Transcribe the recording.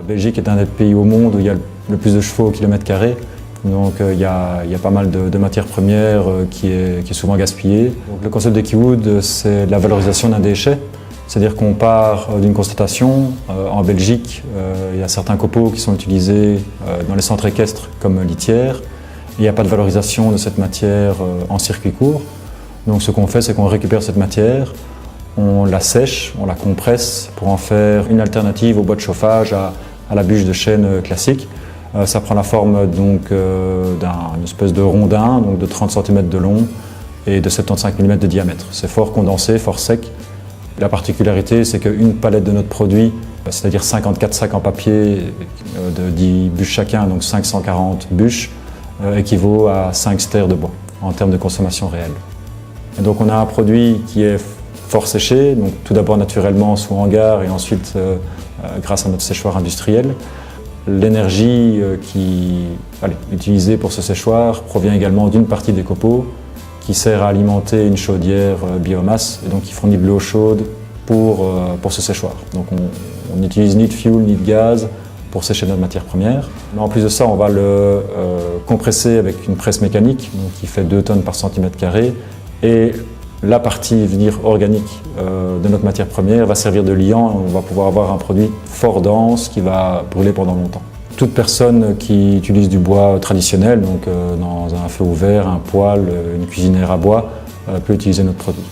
La Belgique est un des pays au monde où il y a le plus de chevaux au kilomètre carré. Donc il y a pas mal de matières premières qui est souvent gaspillée. Donc, le concept de Keywood, c'est la valorisation d'un déchet. C'est-à-dire qu'on part d'une constatation. En Belgique, il y a certains copeaux qui sont utilisés dans les centres équestres comme litière. Il n'y a pas de valorisation de cette matière en circuit court. Donc ce qu'on fait, c'est qu'on récupère cette matière, on la sèche, on la compresse pour en faire une alternative au bois de chauffage, à la bûche de chêne classique. Ça prend la forme d'une espèce de rondin, donc de 30 cm de long et de 75 mm de diamètre. C'est fort condensé, fort sec. La particularité, c'est qu'une palette de notre produit, c'est-à-dire 54 sacs en papier de 10 bûches chacun, donc 540 bûches, équivaut à 5 stères de bois en termes de consommation réelle. Et donc on a un produit qui est fort séché, donc tout d'abord naturellement sous hangar et ensuite grâce à notre séchoir industriel. L'énergie utilisée pour ce séchoir provient également d'une partie des copeaux qui sert à alimenter une chaudière biomasse et donc qui fournit de l'eau chaude pour ce séchoir. Donc on n'utilise ni de fuel ni de gaz pour sécher notre matière première. Mais en plus de ça, on va le compresser avec une presse mécanique donc qui fait 2 tonnes par centimètre carré et la partie organique de notre matière première va servir de liant. On va pouvoir avoir un produit fort dense qui va brûler pendant longtemps. Toute personne qui utilise du bois traditionnel, donc dans un feu ouvert, un poêle, une cuisinière à bois, peut utiliser notre produit.